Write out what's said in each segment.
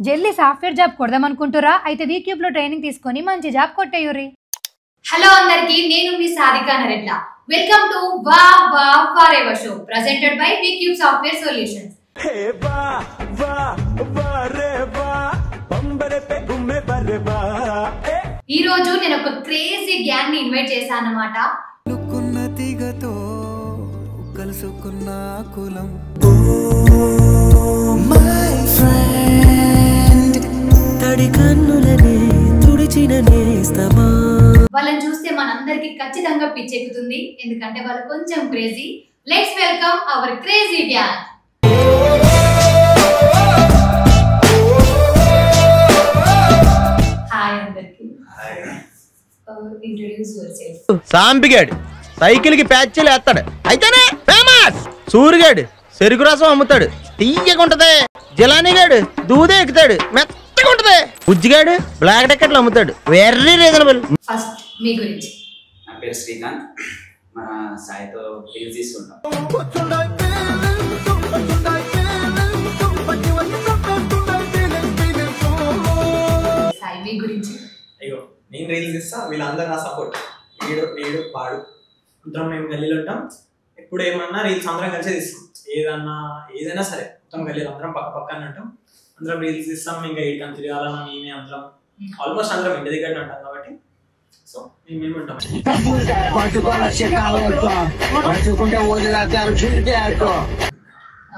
జల్లి software job కొడదామనుకుంటురా? అయితే వీక్యూబ్ లో ట్రైనింగ్ తీసుకొని మంచి జాబ్ కొట్టేయుర్రి. హలో అందరికి, నేను మీ సారికా నరెడ్ల. వెల్కమ్ టు వా వా forever show presented by VCube software solutions. ఈ రోజు నేను ఒక క్రేజీ గ్యాంగ్ ని ఇన్వైట్ చేశాను అన్నమాట. కలుసుకున్న కులం మై ఫ్రెండ్ తడి కన్నులనే తుడిచిన నేస్తమా. వాళ్ళని చూస్తే మనందరికి ఖచ్చితంగా పిచ్చెక్కుతుంది, ఎందుకంటే వాళ్ళు కొంచెం crazy. Let's welcome our crazy gang. Hi అందరికి. Introduce yourself. సాంబిగాడు సైకిల్ కి ప్యాచ్లు వేస్తాడు, అయితేనే ఫేమస్. సూరిగాడు చెరుకు రసం అమ్ముతాడు, తీయగా ఉంటది. జిలానీగాడు దూదే ఎక్కుతాడు, మెత్తగా ఉంటది. బుజ్జిగాడు బ్లాక్ టికెట్లు అమ్ముతాడు, వెరీ రీజనబుల్. ఫస్ట్ మీ గురించి. నా పేరు శ్రీకాంత్. మన సాయితో రీల్స్ తీసుకుంటాం. సాయి మీ గురించి. అయ్యో నేను రీల్స్ ఇస్తా, వీళ్ళందరూ నా సపోర్ట్. వీడు పాడు అందరం మేము గల్లీలో ఉంటాం. ఎప్పుడు ఏమన్నా రీల్స్ అందరం కలిసి తీసుకుంటాం. ఏదైనా సరే మొత్తం గల్లీలో అందరం పక్క పక్కన ఉంటాం. అందరం రీల్స్ ఇస్తాం. ఇంకా 8 కంట్రీ తిరగాలన్నా మేమే అందరం, ఆల్మోస్ట్ అందరం ఇంటి దగ్గర ఉంటాం కాబట్టి సో మేమేమి ఉంటాం.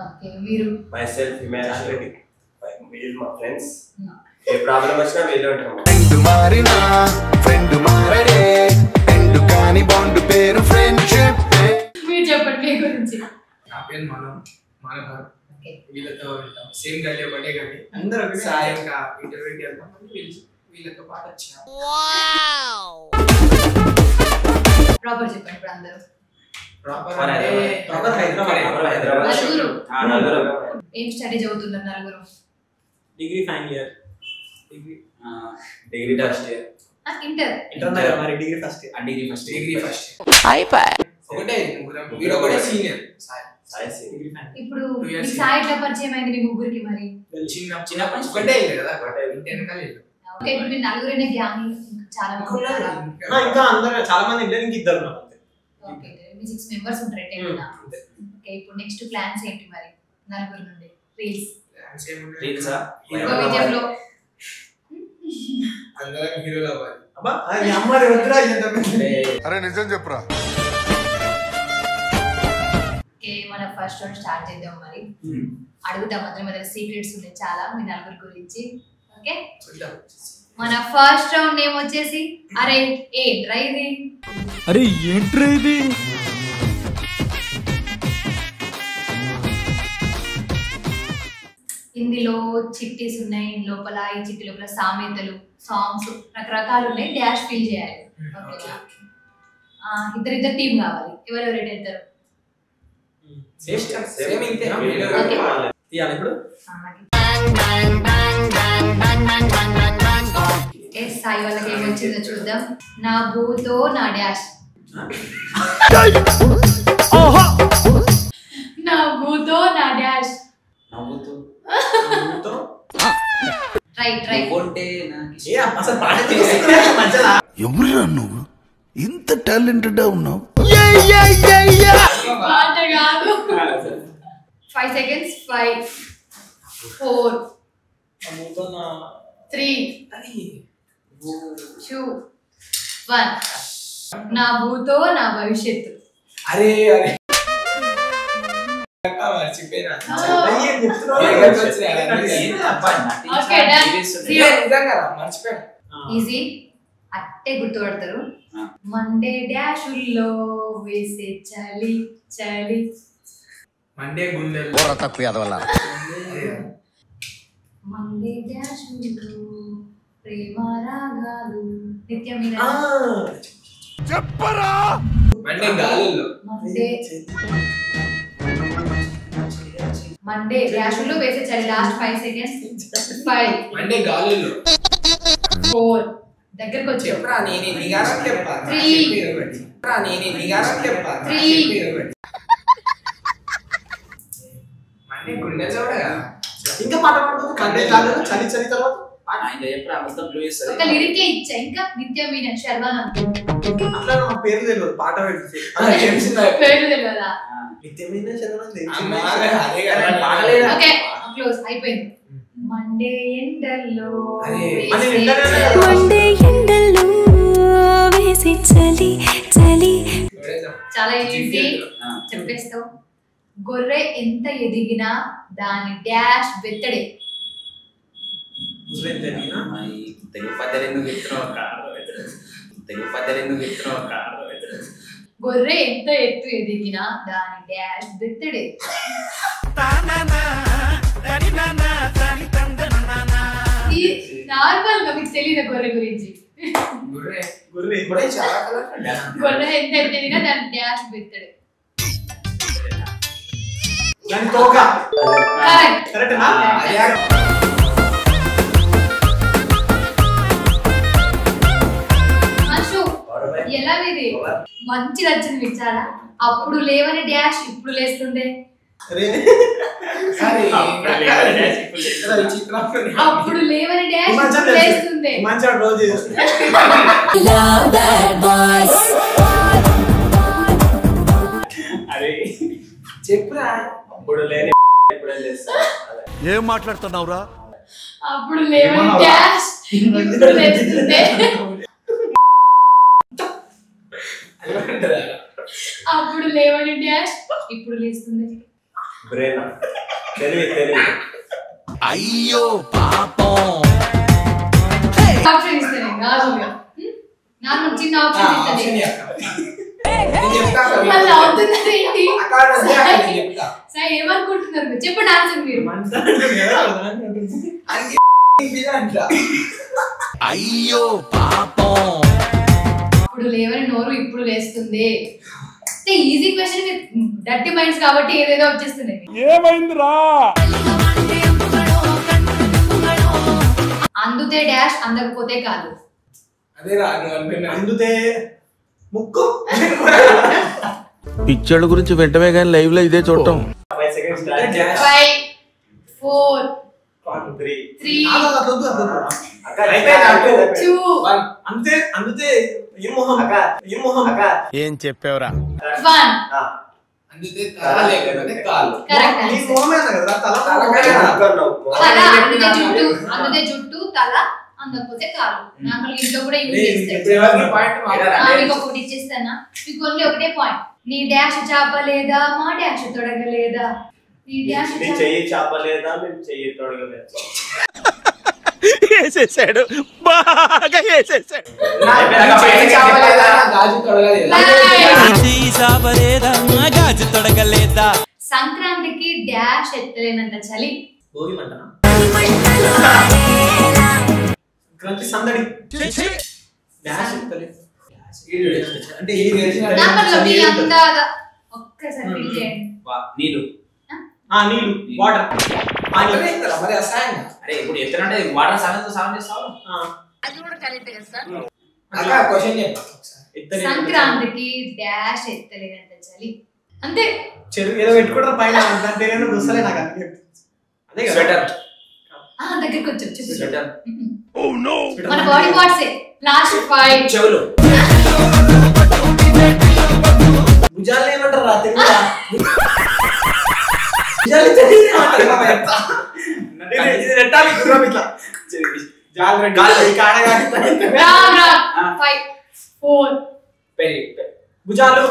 ఓకే, మీరు. My self Himayat Reddy. వీళ్ళు మా ఫ్రెండ్స్. ఏ ప్రాబ్లం వచ్చినా వీళ్ళే ఉంటాం. మీరు చెప్పండి మీ గురించి. నా పేరు మనోహర్. వీళ్ళతో వెళ్తాం, సేమ్ గల్లీ ఒకటే గల్లీ. అందరూ సాయంగా ఇంటర్వ్యూకి వెళ్తాం, వీళ్ళతో పాటు వచ్చాం. ప్రాపర్ చెప్పండి ఇప్పుడు అందరూ. ప్రాపర్ హైదరాబాద్. నలుగురు. ఏం స్టడీ చదువుతున్నారు నలుగురు? Degree final year. Degree first year. Inter. మరి degree first year. Degree first ఒకటే ముగ్గురం. వీడు ఒకటే సీనియర్. Degree final. ఇప్పుడు మీ సాయి ఎట్లా పరిచయం అయింది మీ ముగ్గురికి? మరి చిన్నప్పటి నుంచి ఒకటే ఇల్లు కదా, ఇంటి వెనకాల ఇల్లు. ఓకే, ఇప్పుడు మీ నలుగురైన గ్యాంగ్ చాలా మంది ఉన్నారా? ఇంకా అందరూ చాలా మంది ఇంట్లో ఇంక ఇద్దరు ఉన్నారు. ఓకే, మీ 6 మెంబర్స్ ఉంటారు టెంట్నా? ఓకే, ఇప్పుడు నెక్స్ట్ ప్లాన్స్ ఏంటి మరి నలుగురు నుండి? రీల్స్. రీల్సా? విజయంలో అందరం హీరోలు అవ్వాలి. అబ్బా ఈ అమ్మాయి వద్దురా ఎంత అరే నిజం చెప్పురా. ఓకే, మన ఫస్ట్ రౌండ్ స్టార్ట్ చేద్దాం. మరి అడుగుతాం మధ్య సీక్రెట్స్ ఉన్నాయి చాలా మీ నలుగురు గురించి. ఓకే, మన ఫస్ట్ రౌండ్ నేమ్ వచ్చేసి అరే ఏ ట్రై ఇది. అరే ఏంట్రా ఇది? ఇందులో చిట్టీస్ ఉన్నాయి, లోపల ఈ చిట్టి లోపల సామెతలు, సాంగ్స్ రకరకాలు ఉన్నాయి. డాష్ ఫిల్ చేయాలి. ఓకేనా? ఇద్దరు టీం కావాలి. ఎవరెవరు వెళ్తారు? తీయాలి ఇప్పుడు. సాయి వాళ్ళకి ఏమొచ్చిందో చూద్దాం. నా భూతో నా డాష్. నా భూతో నా డాష్. ట్రై. ఎవరురా నువ్వు? ఇంత టాలెంటెడ్ ఉన్నావు. 5 seconds. 5 4 3 2 1. నా భూతో నా భవిష్యత్తు. అరే మర్చిపోయినా. ఈజీ, అట్టే గుర్తుపడతారు. మండే డాషుల్లో వేసే చలి చలి. మండే గుండెల్లో తక్కువ వల్ల మండే డాషుల్లో ప్రేమ రాగాలు నిత్యం. చెప్పరా. మండే గాలుల్లో. మండే డాషుల్లో వేసే చలి. Last 5 seconds. 5 మండే గాలుల్లో. 4 దగ్గరకు వచ్చి 3 గుండెల్లో కూడా ఇంకా పాట పాడుతుంది కంటే కాదు చలి చలి తర్వాత ఇంకా ఎప్పుడు మొత్తం బ్లూ ఇస్తుంది. ఒక లిరికే ఇచ్చా ఇంకా నిత్య మీనన్ శర్వానంద్ అట్లా నా పేరు తెలియదు పాట పెట్టి పేరు తెలియదా? నిత్యమైన ఓకే క్లోజ్ అయిపోయింది. మండే ఎండల్లో మండే ఎండల్లో వేసి చలి చలి. చాలా ఈజీ చెప్పేస్తావు. గొర్రె ఎంత ఎదిగినా దాని డాష్ బెత్తడే. తెలుగు పద్యాలు ఎందుకు చెప్తున్నావు తెలుగు పద్యాలు ఎందుకు చెప్తున్నావు గొర్రె ఎంత ఎత్తు ఎదిగినా దాని డాష్ బెత్తడే. నార్మల్ గా మీకు తెలియదు గొర్రె గురించి. గొర్రె ఎంత ఎదిగినా దాని డాష్ బెత్తడే. ఎలా ఇది మంచి నచ్చింది మీకు చాలా. అప్పుడు లేవని డాష్ ఇప్పుడు లేస్తుండే. అప్పుడు లేవని డాష్ ఇప్పుడు లేస్తుండే. చెప్పురా అప్పుడు లేని ఏం మాట్లాడుతున్నావురా? అప్పుడు లేవని డాష్ ఇప్పుడు లేస్తుండే. అప్పుడు లేవని డాష్ ఇప్పుడు లేస్తుంది. బ్రెయిన్ తెలివి అయ్యో పాపం. ఆప్షన్ ఇస్తాను నార్మల్గా. నార్మల్ చిన్న ఆప్షన్ ఇస్తాను. మళ్ళీ అవుతున్నారు ఏంటి సార్? ఏమనుకుంటున్నారు మీరు? చెప్పండి ఆన్సర్ మీరు. అయ్యో పాపం. ఇప్పుడు లేవని నోరు ఇప్పుడు లేస్తుంది. Easy question. డర్టీ మైండ్స్ కాబట్టి ఏదేదో వచ్చేస్తున్నాయి. ఏమైందిరా? అందుతే డాష్ అందకపోతే కాదు. అందుతే ముక్కు. పిక్చర్ల గురించి వెంటనే కానీ లైవ్ లో ఇదే చూడటం. 5 4 3 2 అంతే అందుతే ఏం చెప్పావురా? 1 అందుతే జుట్టు తల అందకపోతే కాలు. నార్మల్ ఇంట్లో కూడా యూజ్ చేస్తారు. మీకు ఒకటి ఇచ్చేస్తానా? మీకు ఓన్లీ ఒకటే పాయింట్. నీ డాష్ చాపలేదా మా డాష్ తొడగలేదా. నీ డాష్ చెయ్యి చాపలేదా మేము చెయ్యి తొడగలేదా. వేసేసాడు, బాగా వేసేసాడు. సంక్రాంతికి డాష్ ఎత్తలేనంత చలి. భోగి మంటనా? సంక్రాంతి సందడి డాష్ ఎత్తలే అంటే ఒక్కసారి ఫీల్ చేయండి. నీళ్ళు నీళ్ళు వాటర్. అరే ఇప్పుడు ఎత్తనంటే వాటర్ సాగం చేస్తావు. సంక్రాంతికి డాష్ ఎత్తలేనంత చలి. అంతే. చెరువు ఏదో పెట్టుకుంటారు పైన. దాని గుసలే నాకు అదే. స్వెటర్. దగ్గరికి వచ్చి స్వెటర్. మన బాడీ పార్ట్స్. లాస్ట్ 5 చెవులు. భుజాలు ఏమంటారు రా తెలుగు? భుజాలు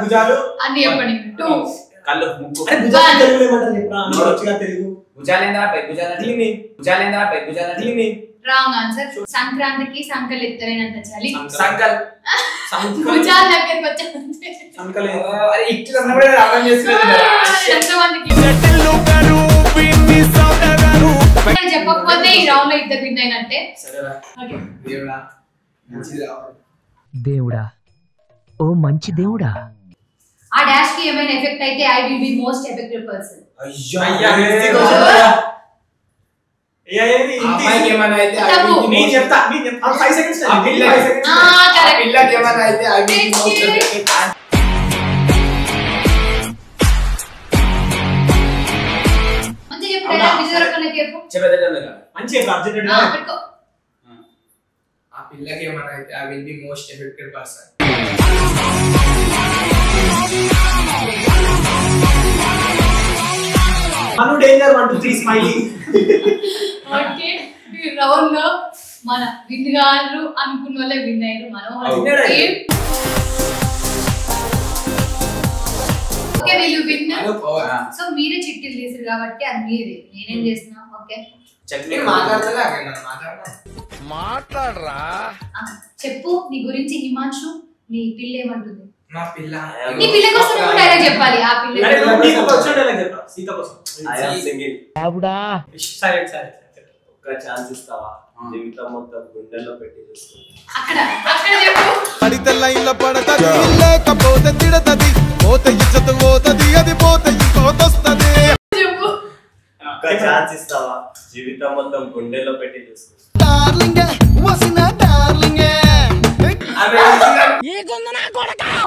భుజాలు అన్ని చెప్పండి. 2 కళ్ళు ముక్కు. భుజాలు తెలుగులో ఏమంటారు చెప్పరా? తెలుగు భుజాలేంద్రా పై భుజాలని. భుజాలేంద్రా పై భుజాలని. Wrong answer. సంక్రాంతికి సంకల్ ఎత్తలేనంత చలి. సంకల్. భుజాల దగ్గరికి వచ్చాను. చెప్పకపోతే ఈ రౌండ్ లో ఇద్దరు విన్ అయినట్టే. దేవుడా, ఓ మంచి దేవుడా. ఆ డాష్ కి ఏమైనా ఎఫెక్ట్ అయితే I will be most effective person. నేను చెప్తా 5 సెకండ్స్. మంచి అర్జెంట్ పెట్టుకో. ఆ పిల్లకి ఏమన్నా అయితే I will be most affected person. Manu danger 1 2 3 smiley. Okay ఈ రౌండ్ లో మన విన్ గారు అనుకున్న వాళ్ళే విన్ అయ్యారు. మనోహర్ టీమ్. ఓకే వీళ్ళు విన్. సో మీరే చిట్టీలు తీసారు కాబట్టి అది మీరే. నేనేం చేస్తున్నా? ఓకే మాట్లాడరా. చెప్పు నీ గురించి హిమాంశు. నీ పిల్ల ఏమంటుంది? నా పిల్ల నీ పిల్ల కోసం నువ్వు డైలాగ్ చెప్పాలి. ఆ పిల్ల సీత కోసం ఒక్క ఛాన్స్ ఇస్తావా? జీవితం మొత్తం గుండెల్లో పెట్టి చూసుకుంటా. అక్కడ అక్కడ చెప్పు. పడితే లైన్ల పడతది, లేకపోతే తిడతది, పోతే ఇజ్జత్ పోతది, అది పోతే ఇంకోతొస్తది. చెప్పు. ఒక్క ఛాన్స్ ఇస్తావా? జీవితం మొత్తం గుండెల్లో పెట్టి చూసుకుంటా. డార్లింగ్ వసిన డార్లింగ్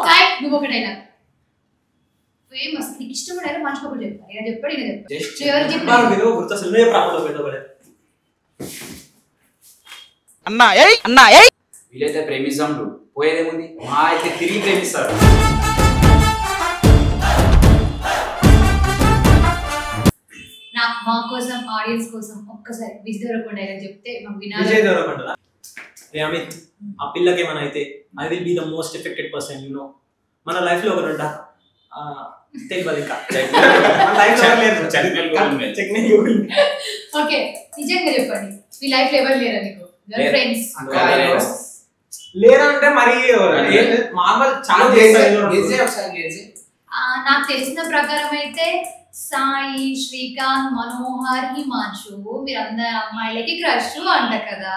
సాయి నువ్వు ఒక డైలాగ్ ఫేమస్ నీకు ఇష్టమైన డైలాగ్ మంచి ఒకటి చెప్పాలి. ఇలా చెప్పాడు ఇలా చెప్పాడు. ఎవరు చెప్పారు? అన్నా ఏయ్ అన్నా ఏయ్. వీలైతే ప్రేమిస్తాం, పోయేదేముంది, మా అయితే తిరిగి ప్రేమిస్తారు. మా కోసం ఆడియన్స్ కోసం ఒక్కసారి విజయ్ దేవరకొండ డైలాగ్ చెప్తే మాకు వినాలి. విజయ్ దేవరకొండ అమిత్ ఆ పిల్లకి ఏమైనా అయితే I will be the most affected person. You know మన లైఫ్ లో ఒకరు ఉంటా తెలియదు ఇంకా ఓకే నిజంగా చెప్పండి మీ లైఫ్ లో ఎవరు లేరా నీకు? గర్ల్ ఫ్రెండ్స్ లేరా అంటే మరి మామూలు చాలా నాకు తెలిసిన ప్రకారం అయితే సాయి, శ్రీకాంత్, మనోహర్, హిమాంశు మీరందరు అమ్మాయిలకి క్రష్ అంట కదా.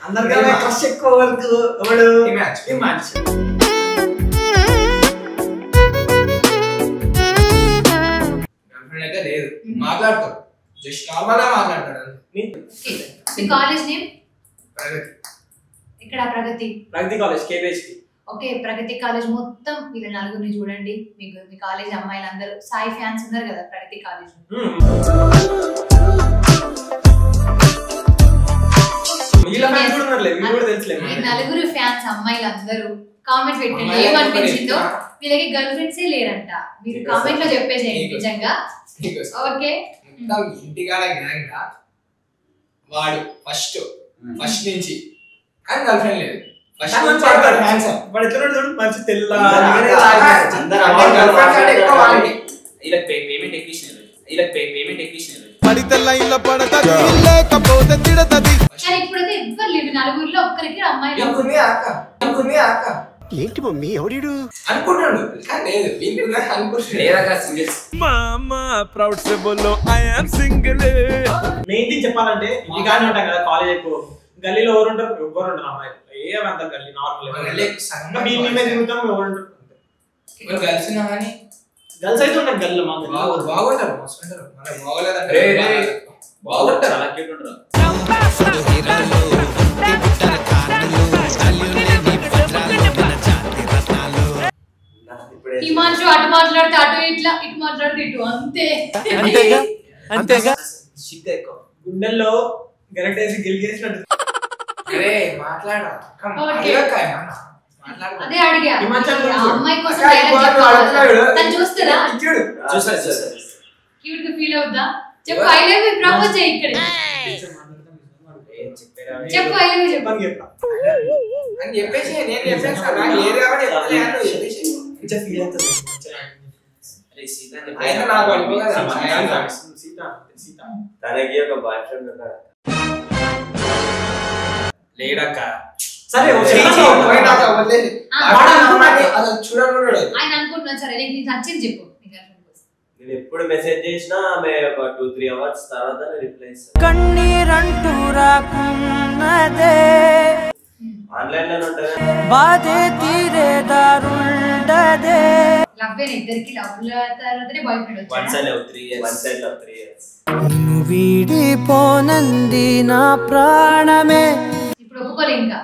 అందరికీ క్రష్ ఎక్కువ వరకు ఎవడు? హిమాంశు. గర్ల్ఫ్రెండ్ అయితే లేదు, మాట్లాడతాడు, జస్ట్ నార్మల్ గా మాట్లాడతాడు. మీ కాలేజ్ నేమ్? ప్రగతి. ఇక్కడ ప్రగతి కాలేజ్ కేబీహెచ్. ఓకే ప్రగతి కాలేజ్ మొత్తం వీళ్ళ నలుగురిని చూడండి. మీకు మీ కాలేజ్ అమ్మాయిలు అందరూ సాయి ఫ్యాన్స్ ఉన్నారు కదా ప్రగతి కాలేజ్. ఈ నలుగురు ఫ్యాన్స్ అమ్మాయిలు అందరూ కామెంట్ పెట్టండి ఏమనిపించిందో. వీళ్ళకి గర్ల్ ఫ్రెండ్సే లేరంట. మీరు కామెంట్ లో చెప్పేసేయండి నిజంగా. ఓకే ఇంటికాడ గ్యాంగ్ వాడు ఫస్ట్ నుంచి కానీ గర్ల్ ఫ్రెండ్ లేదు. పడితే లైన్ల పడతది, లేకపోతే తిడతది. కానీ ఇప్పుడైతే ఎవ్వరు లేవు నలుగురిలో ఒక్కరికి అమ్మాయిలు. ఏంటి మమ్మీ ఎవడు అనుకుంటాడు కానీ లేదు. మామా ప్రౌడ్ సే బోలో I am single. Main thing చెప్పాలంటే ఇంటికానే ఉంటాం కదా కాలేజ్ ఎక్కువ. గల్లీలో ఎవరు ఉంటారు? ఎవ్వరు ఉంటారు అమ్మాయిలు. ఏమంత గల్లీ నార్మల్ గర్ల్స్ అయితే ఉంటారు గల్లీలో. మాకు బాగుంటారు చాలా క్యూట్ ఉంటారు. హిమాంశు అటు మాట్లాడితే అటు, ఇట్లా ఇటు మాట్లాడితే ఇటు, అంతే. అంతేగా గుండెల్లో గరటేసి గిలిగేసినట్టు. అదే అడిగా అమ్మాయి కోసం డైలాగ్ చూస్తారా? క్యూట్ గా ఫీల్ అవుతా? చెప్పు ఐ లవ్ యు ప్రపోజ్ చేయి ఇక్కడ. చెప్పు ఐ లవ్ యు చెప్పు అని చెప్పేసి నేను చెప్పేసా నాకు ఏది కావాలి చెప్పేసి కొంచెం ఫీల్ అవుతుంది. అరే సీత అయినా నాకు అనిపించదు. సీత తనకి ఒక బాయ్ ఫ్రెండ్ ఉన్నాడు లేడక్క. సరే ఆయన అనుకుంటున్నా సరే నీకు నచ్చింది చెప్పు. నేను ఎప్పుడు మెసేజ్ చేసినా ఆమె ఒక 2-3 అవర్స్ తర్వాత రిప్లై ఇస్తాను. కన్నీరంటూ రాకున్నదే ఆన్లైన్ లోనే ఉంటది. బాధే తీరే దారుండదే. లవ్వేనా ఇద్దరికి? లవ్ తర్వాతనే బాయ్ ఫ్రెండ్ వచ్చాడా? One side love 3 years. నిన్ను వీడిపోనంది నా ప్రాణమే. ఇప్పుడు ఒప్పుకోలే ఇంకా.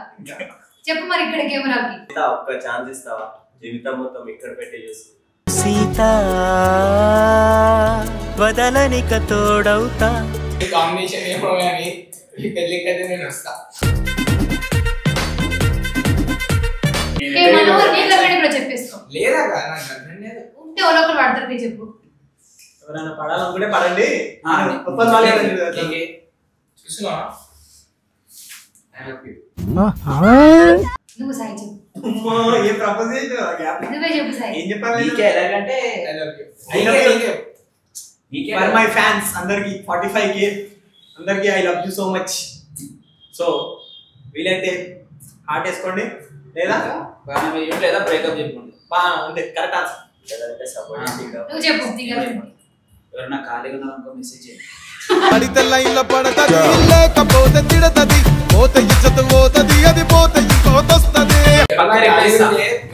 చెప్పు మరి ఇక్కడ కెమెరాకి ఒక్క ఛాన్స్ ఇస్తావా? జీవితం మొత్తం ఇక్కడ పెట్టి చూసుకో. సీత చేస్తా వదలనిక తోడవుతా కాంబినేషన్ ఏమో కానీ ఈ పెళ్ళికైతే నేను వస్తా. చెప్పేసుకో లేదా నాకు గర్ల్‌ఫ్రెండ్ లేదు. ఉంటే ఎవరో ఒకరు పడతారు చెప్పు. ఎవరైనా పడాలనుకుంటే పడండి. చూసుకున్నా నువ్వు సాయి చెప్పు. ఏం ప్రపోజ్ చేసావు? నువ్వే చెప్పు సాయి. ఏం చెప్పాలి? ఎలాగంటే I love you for my fans అందరికి 45K అందరికి I love you so much. So వీలైతే హార్ట్ వేసుకోండి లేదా లేదా బ్రేకప్ చెప్పుకోండి. అంతే కరెక్ట్ ఆన్సర్. నువ్వు చెప్పు. ఎవరన్నా ఖాళీగా ఉన్నారనుకో మెసేజ్ చేయండి. పడితే లైన్ల పడతది లేకపోతే తిడతది పోతే ఇజ్జత్ పోతది అది పోతే ఇంకోతొస్తది.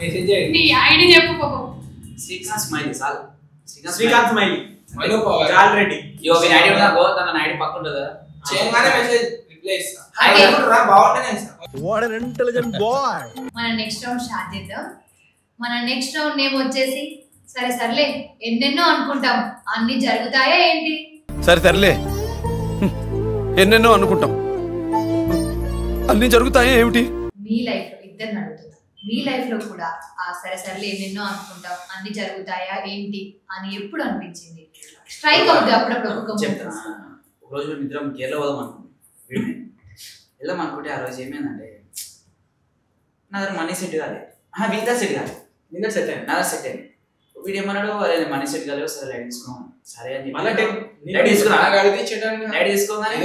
మెసేజ్ చేయండి. నీ ఐడి చెప్పు పాపం. శ్రీకాంత్ స్మైలీ చాలు. శ్రీకాంత్ స్మైలీ ఆల్రెడీ ఐడి ఉన్నా గో తన ఐడి పక్కన ఉంటుందా చేయగానే మెసేజ్ రిప్లై ఇస్తా. రా బాగుంటేనే ఇస్తా. What N intelligent boy. మన నెక్స్ట్ రౌండ్ స్టార్ట్ చేద్దాం. మన నెక్స్ట్ రౌండ్ నేమ్ వచ్చేసి సరే సర్లే ఎన్నెన్నో అనుకుంటాం అన్ని జరుగుతాయా ఏంటి? సరే సర్లే ఎన్నెన్నో అనుకుంటాం అన్ని జరుగుతాయా ఏమిటి? మీ లైఫ్ లో ఇద్దరిని అడుగుతున్నా. మీ లైఫ్ లో కూడా ఆ సరే సర్లే ఎన్నెన్నో అనుకుంటాం అన్ని జరుగుతాయా ఏంటి అని ఎప్పుడు అనిపించింది? స్ట్రైక్ అవుతుంది అప్పుడప్పుడు ఒక్కొక్క చెప్తాను. ఒక రోజు మేము ఇద్దరం కేరళ పోదాం అనుకుంటాం. వెళ్దాం అనుకుంటే ఆ రోజు ఏమైందంటే నా దగ్గర మనీ సెట్ కాదు. వీళ్ళ సెట్ కాదు. నిన్న సెట్ అయింది. నా దగ్గర సెట్ అయింది. వీడు ఏమన్నాడు అరే మనీ సెట్ కాలేవు సరే లైట్ తీసుకున్నాం. సరే అని లైట్ తీసుకున్నా. లైట్ తీసుకోగానే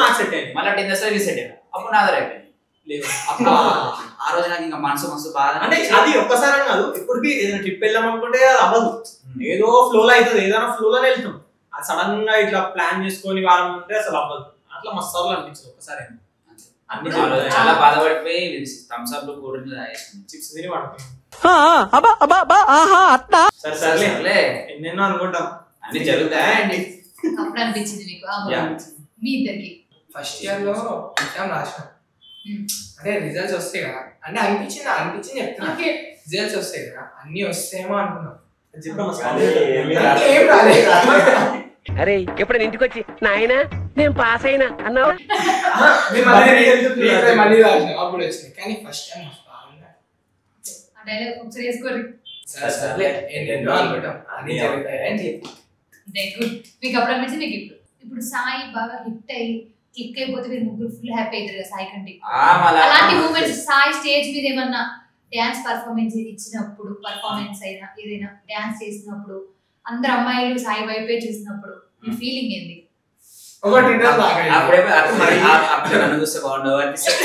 నాకు సెట్ అయింది. మళ్ళీ 10 days సెట్ అయ్యా. అప్పుడు నా దగ్గర అయిపోయింది. లేదు అప్పుడు ఆ రోజు నాకు ఇంకా మనసు బాగా అంటే అది ఒక్కసారి కాదు ఎప్పటికీ ఏదైనా ట్రిప్ వెళ్ళాం అనుకుంటే అది అవ్వదు. ఏదో ఫ్లోలో అవుతుంది. ఏదైనా ఫ్లోలోనే వెళ్తాం. అది సడన్ గా ఇట్లా ప్లాన్ చేసుకొని వారం ఉంటే అసలు అవ్వదు. అట్లా మస్తు సార్లు అనిపించదు ఒక్కసారి. చాలా బాధపడిపోయి Thums Up cool drinks chips తిని పడుతున్నాం. సరే సర్లే ఎన్నెన్నో అనుకుంటాం అన్ని జరుగుతాయండి. అప్పుడు అనిపించింది మీకు మీ ఇద్దరికి? ఫస్ట్ ఇయర్ లో ఎగ్జామ్ రాసిన అంటే రిజల్ట్స్ వస్తాయి కదా అంటే అనిపించింది చెప్తున్నా. రిజల్ట్స్ వస్తాయి కదా అన్ని వస్తాయేమో అనుకున్నాం. ఏం రాలేదు. అరే ఎప్పుడైనా ఇంటికి వచ్చి నాయనా నేను పాస్ అయినా అన్నావు మళ్ళీ రాసిన అప్పుడు వచ్చినాయి. కానీ ఫస్ట్ టైం ఒకసారి వేసుకోరు. సరే ఎన్నెన్నో అనుకుంటాం అన్ని జరుగుతాయని మీకు అప్పుడు అనిపించింది మీకు ఇప్పుడు సాయి బాగా హిట్ అయ్యి క్లిక్ అయిపోతే మీరు ముగ్గురు ఫుల్ హ్యాపీ అవుతారు కదా సాయి కంటే. అలాంటి మూమెంట్స్ సాయి స్టేజ్ మీద ఏమన్నా డాన్స్ పర్ఫార్మెన్స్ ఇచ్చినప్పుడు పర్ఫార్మెన్స్ అయినా ఏదైనా డాన్స్ చేసినప్పుడు అందరు అమ్మాయిలు సాయి వైపే చూసినప్పుడు మీ ఫీలింగ్ ఏంది? నన్ను చూస్తే బాగుండవు అనిపిస్తుంది.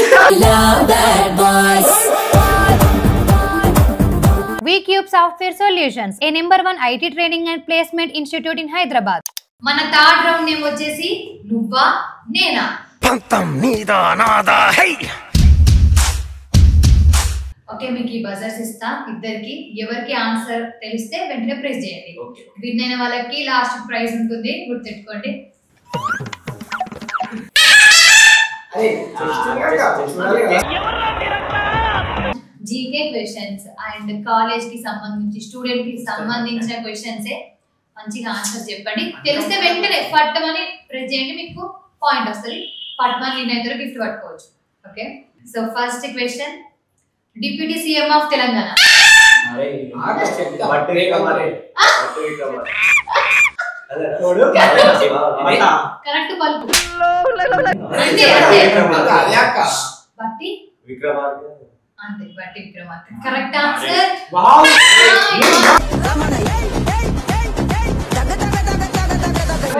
WeCube Software Solutions, a #1 IT training and placement institute in Hyderabad. మన థర్డ్ రౌండ్ నేమ్ వచ్చేసి నువ్వా నేనా. ఓకే మీకు ఈ బజర్స్ ఇస్తా ఇద్దరికి. ఎవరికి ఆన్సర్ తెలిస్తే వెంటనే ప్రెస్ చేయండి. విన్ అయిన వాళ్ళకి లాస్ట్ ప్రైజ్ ఉంటుంది గుర్తుపెట్టుకోండి. జీకే క్వశ్చన్స్ అండ్ కాలేజ్ కి సంబంధించి స్టూడెంట్ కి సంబంధించిన క్వశ్చన్స్ మంచిగా ఆన్సర్ చెప్పండి. తెలిస్తే వెంటనే పట్టమని ప్రెస్ చేయండి మీకు పాయింట్ వస్తుంది. పట్టమని నేను గిఫ్ట్ పట్టుకోవచ్చు. Okay so first question deputy CM of Telangana. Correct పలుకు. బట్టి అంతే బట్టి Vikramarka correct answer.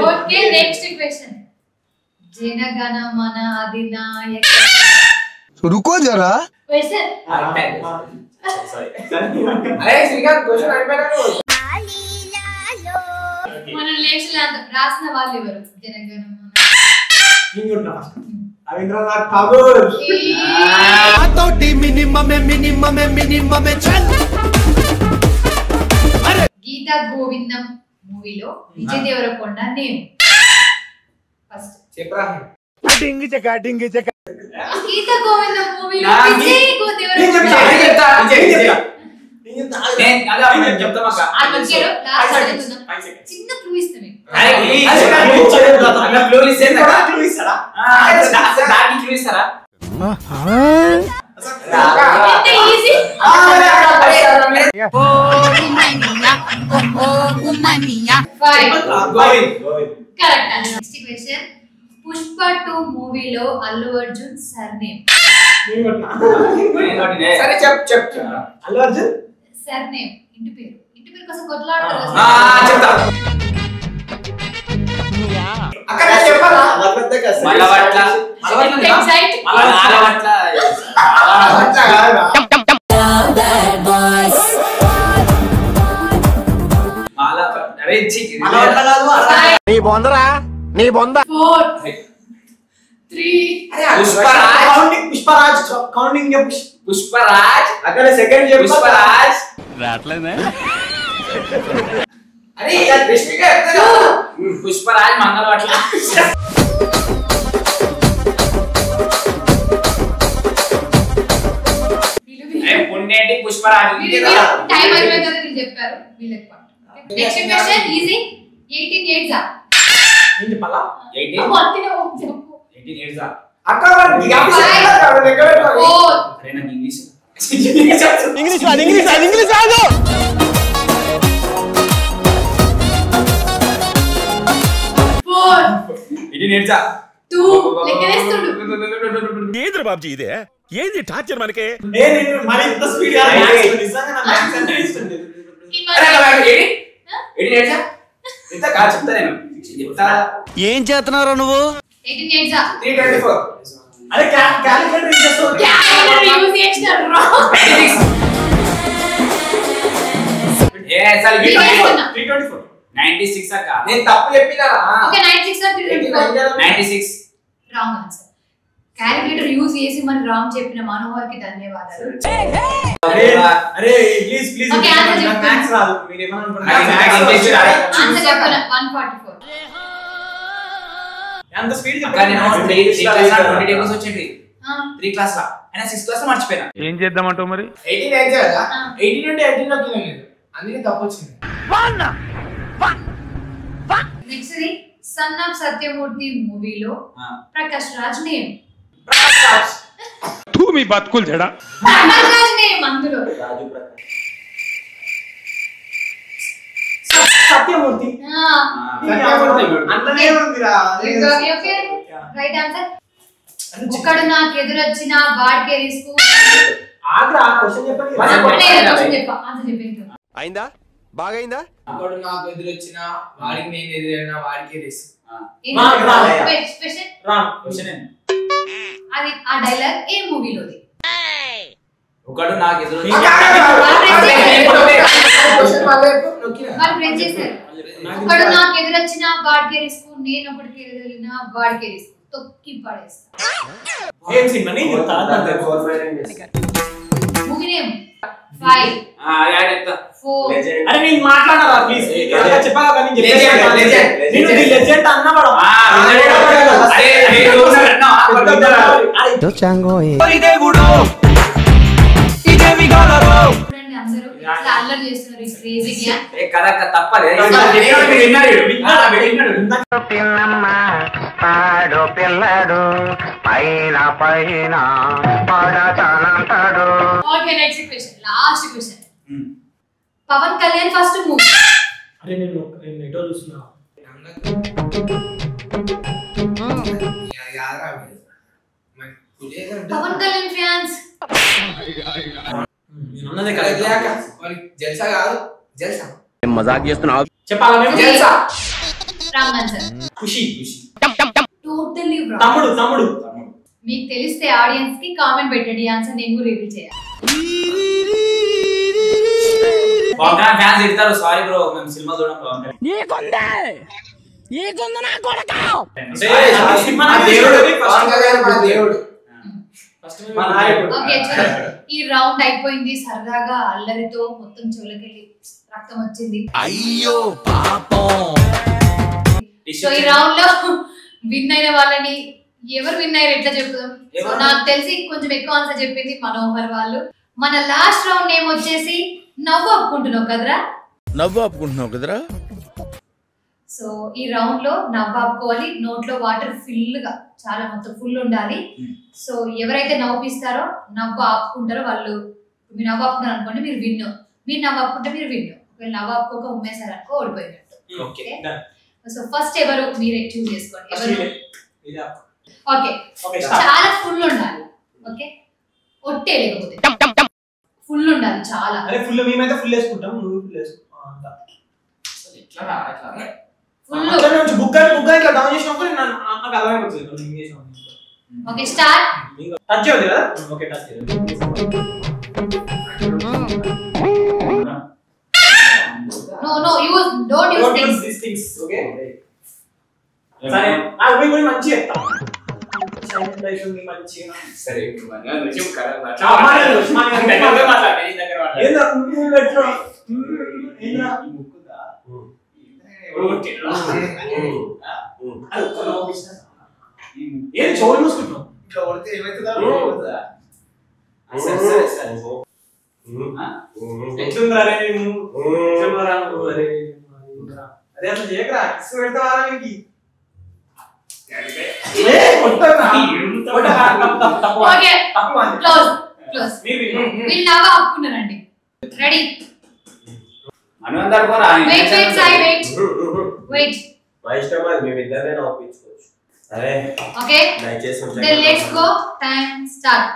Okay next question జనగణ మన అధినాయక. रुको जरा క్వశ్చన్ మన లేచిన రాసిన వాళ్ళు ఎవరు? జనగణ మన రవీంద్రనాథ్ ఠాగూర్. గీతా గోవిందం మూవీలో విజయ్ దేవరకొండ నేమ్ ఫస్ట్ చెప్పరా. గీతా గోవిందం మూవీలో విజయ్ దేవరకొండ చిన్న క్లూ ఇస్తాను పుష్ప 2 మూవీలో అల్లు అర్జున్ సర్నేమ్ సరే చెప్పు అల్లు అర్జున్ సర్నేమ్ ఇంటి పేరు కోసం కొట్లాడతారు అక్కడ చెప్పాలా నీ బొందరా నీ బొంద 4 3 పుష్పరాజ్ కౌంటింగ్ పుష్పరాజ్ అక్కడ సెకండ్ పుష్పరాజ్ రాట్లేదే అరే పుష్పరాజ్ మంగళవాట్ల పుణ్యేటి పుష్పరాజ్ టైం అయిపోయింది కదా వీళ్ళు చెప్పారు వీళ్ళకి నెక్స్ట్ క్వశ్చన్ ఈజీ 18 ఇయర్స్ ఏంటి పలా 18 ఇయర్స్ అక్క ఇంగ్లీష్ రాదు ఏంద్ర బాబ్జీ ఇదే ఏంది టార్చర్ మనకే మరి ఇంత స్పీడ్ చెప్తా నేను ఏం చేస్తున్నారా నువ్వు 18 ఇయర్స్ 324 అరే క్యాలిక్యులేటర్ యూస్ చేస్తావు క్యాలెండర్ యూస్ చేస్తారు ఏ సార్ 324 96 అక్క నేను తప్పు చెప్పినారా okay 96 or 324 96 wrong answer calculator use చేసి మన రాంగ్ చెప్పిన మనోహర్ కి ధన్యవాదాలు అరే ప్లీజ్ ఓకే ఆన్సర్ చెప్పు మ్యాథ్స్ రాదు మీరు ఏమన్నా అనుకుంటున్నారా ఆన్సర్ చెప్పు 144 ఎంత స్పీడ్ అక్క నేను 20 డేస్ వచ్చింది 3 క్లాస్ లా అయినా 6 క్లాస్ మర్చిపోయినా ఏం చేద్దామంటావు మరి 18 అయితే కదా 18 నుండి 18 లోకి లేదు అందుకే తప్పు వచ్చింది నెక్స్ట్ ఇది సన్ ఆఫ్ సత్యమూర్తి మూవీలో ప్రకాష్ రాజ్ నేమ్ తూ మీ బతుకులు చెడా ప్రకాష్ రాజ్ నేమ్ అందులో సత్యమూర్తి అన్ననే ఉందిరా ఓకే రైట్ ఆన్సర్ ఒకడు నాకు ఎదురొచ్చిన వాడికే రిస్క్ ఆగ్రా క్వశ్చన్ చెప్పండి క్వశ్చన్ చెప్పు ఆన్సర్ చెప్పేంటి అయిందా బాగైందా ఒకడు నాకు ఎదురొచ్చిన వాడికి నేను ఎదురైనా వాడికి రిస్క్ స్పెషల్ రాంగ్ క్వశ్చన్ అది ఆ డైలాగ్ ఏ మూవీలోది ఒకడు నాకు ఎదురు వాళ్ళు ప్రెస్ చేశారు ఒకడు నాకు ఎదురొచ్చిన వాడికే రిస్క్ నేను ఒకడికి ఎదురైనా వాడికే రిస్క్ తొక్కి పడేస్తా ఏం సినిమా నీ మూవీ నేమ్ 5 4 అరే నేను మాట్లాడరా ప్లీజ్ చెప్పాలా కానీ నేను లెజెండ్ అన్నవాడు చూడండి అందరూ ఇట్లా అల్లరి చేస్తున్నారు ఈ క్రేజీ గ్యాంగ్ కదా తప్పదే okay next question last question Pawan Kalyan first movie అరే నేను ఎటో చూస్తున్నా పవన్ కళ్యాణ్ ఫ్యాన్స్ అన్నదే కదా జల్సా కాదు జల్సా మజాక్ చేస్తున్నావు చెప్పాలా మేము జల్సా రాంగ్ ఆన్సర్ ఖుషి టోటల్లీ రాంగ్ తమ్ముడు మీకు తెలిస్తే ఆడియన్స్ కి కామెంట్ పెట్టండి ఆన్సర్ నేను కూడా రివీల్ చేయాలి ఫ్యాన్స్ ఇడతారు సారీ బ్రో మేము సినిమా చూడడం బాగుంటుంది దేవుడు ఓకే ఈ రౌండ్ అయిపోయింది సరదాగా అల్లరితో మొత్తం చెవులకెళ్ళి రక్తం వచ్చింది అయ్యో పాపం సో ఈ రౌండ్ లో విన్ అయిన వాళ్ళని ఎవరు విన్ అయ్యారు ఎట్లా చెప్తాం సో నాకు తెలిసి కొంచెం ఎక్కువ ఆన్సర్ చెప్పింది మనోహర్ వాళ్ళు మన లాస్ట్ రౌండ్ నేమ్ వచ్చేసి నవ్వు ఆపుకుంటున్నావు కదరా. నవ్వు ఆపుకుంటున్నావు కదరా. సో ఈ రౌండ్ లో నవ్వు ఆపుకోవాలి, నోట్లో వాటర్ ఫుల్ గా చాలా మొత్తం ఫుల్ ఉండాలి. సో ఎవరైతే నవ్వుపిస్తారో నవ్వు ఆపుకుంటారో వాళ్ళు, మీరు నవ్వు ఆపుకున్నారు అనుకోండి మీరు విన్ను, మీరు నవ్వు ఆపుకుంటే మీరు విన్ను, ఒకవేళ నవ్వు ఆపుకోక ఉమ్మేశారనుకో ఓడిపోయినట్టు. ఓకే, సో ఫస్ట్ ఎవరు మీరే చూస్ చేసుకోండి. ఎవరు? ఓకే, చాలా ఫుల్ ఉండాలి. ఓకే, ఒట్టే లేకపోతే ఫుల్ ఉండాలి చాలా. అరే ఫుల్ మేమైతే ఫుల్ వేసుకుంటాం, నువ్వు ఫుల్ వేసుకో. ఫుల్ బుక్ ఇట్లా డౌన్ చేసినప్పుడు నాకు అర్థమైపోతుంది. Okay start. టచ్ చేయదు కదా. ఓకే టచ్ చేయదు. No, don't use these things. Okay. సరే నాకు పోయి మంచి చెప్తా. సైలెంట్ లైఫ్ ఉంది మంచిగా. సరే మనం నిజం కరెక్ట్ ఏందా నువ్వు పెట్టు. ఏందా ముక్కుదా. ఓకే. ఏం చోలు మూసుకుంటావు. ఇట్లా కొడితే ఏమైతుందా? సరే ఎట్లుందిరా రే నువ్వు? ఎట్లుందిరా నువ్వు? అరే అట్లా చేయకరా, కిస్ పెడతావా నీకు? Okay close close. వీళ్ళు నవ్వు ఆపుకున్నారండి. రెడీ. వెయిట్. మా ఇష్టం అది, మేము ఇద్దరే నవ్వుపించుకోవచ్చు. అరే okay then let's go. Time start.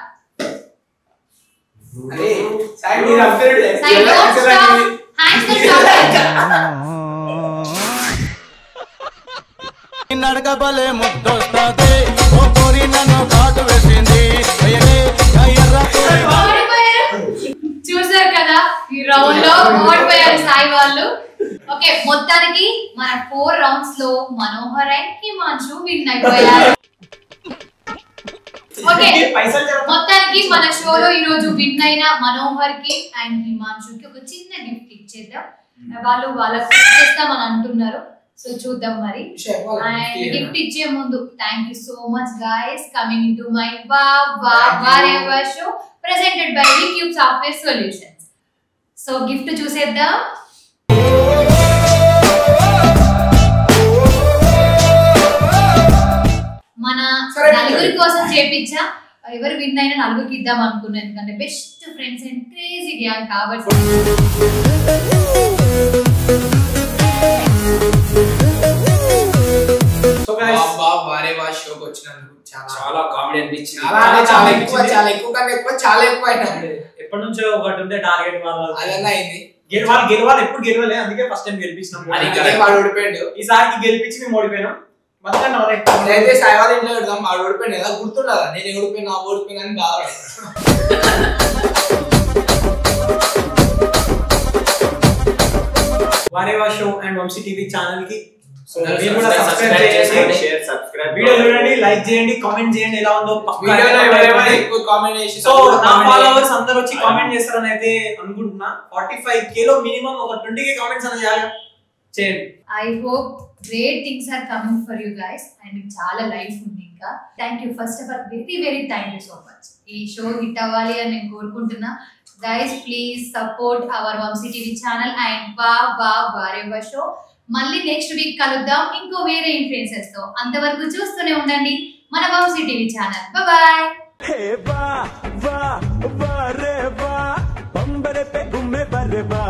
అరే సైడ్ మీరు update side don't stop. Hands stop. నడకబలే ముద్దొస్తది ఓ కోరి నన్ను కాటు వేసింది. చూసారు కదా ఈ రౌండ్ లో ఓడిపోయారు సాయి వాళ్ళు. ఓకే మొత్తానికి మన 4 రౌండ్స్ లో మనోహర్ అండ్ హిమాంశు విన్ అయిపోయారు. ఓకే మొత్తానికి మన షోలో ఈ రోజు విన్ అయిన మనోహర్ కి అండ్ హిమాంశుకి ఒక చిన్న గిఫ్ట్ ఇచ్చేద్దాం. వాళ్ళు వాళ్ళకి ఇచ్చేస్తామని అంటున్నారు. సో చూద్దాం మరి. అండ్ గిఫ్ట్ ఇచ్చే ముందు thank you so much guys coming in to my వారెవర్ show presented by VCube software solutions. So gift చూసేద్దాం. మన నలుగురి కోసం చేపించా. ఎవరు విన్ అయినా నలుగురికి ఇద్దాం అనుకున్నాను, ఎందుకంటే best friends and crazy gang కాబట్టి. షోకి వచ్చినందుకు చాలా కామెడీ అనిపించింది. చాలా ఎక్కువ అయినా ఎప్పటి నుంచో ఒకటి ఉంటే టార్గెట్ వాళ్ళు అదన్నా అయింది. గెలవాలి ఎప్పుడు గెలవలే, అందుకే ఫస్ట్ టైం గెలిపించినాం. వాడు ఓడిపోయాడు. ఈసారికి గెలిపించి మేము ఓడిపోయినాం. అయితే సాయివాళ్ళ ఇంట్లో పెడదాం. వాడు ఓడిపోయాడు కదా గుర్తుండదా, నేను ఓడిపోయినా ఓడిపోయినా అని బాధపడతాను. వారేవా show and Vamsi TV channel కి మీరు కూడా సబ్స్క్రైబ్ చేయండి, షేర్ సబ్స్క్రైబ్ వీడియో చూడండి, లైక్ చేయండి, కామెంట్ చేయండి ఎలా ఉందో. వీడియోలో ఎవరెవరు ఎక్కువ కామెంట్ చేసి సో నా ఫాలోవర్స్ అందరూ వచ్చి కామెంట్ చేస్తారని అయితే అనుకుంటున్నా. 45K లో మినిమం ఒక 20K కామెంట్స్ అనేది చేయండి. I hope great things are coming for you guys. And చాలా లైఫ్ ఉంది ఇంకా. Thank you first of all, very thank you so much. ఈ షో హిట్ అవ్వాలి అని నేను కోరుకుంటున్నా. Guys please support our Vamsi TV channel and వారెవర్ షో. మళ్ళీ నెక్స్ట్ వీక్ కలుద్దాం ఇంకో వేరే ఇన్ఫ్లుయెన్సర్స్ తో. అంతవరకు చూస్తూనే ఉండండి మన వంశీ టీవీ ఛానల్. బాయ్. రే బా రే బా బంబరే పే గుమ్మే బర్రే బా.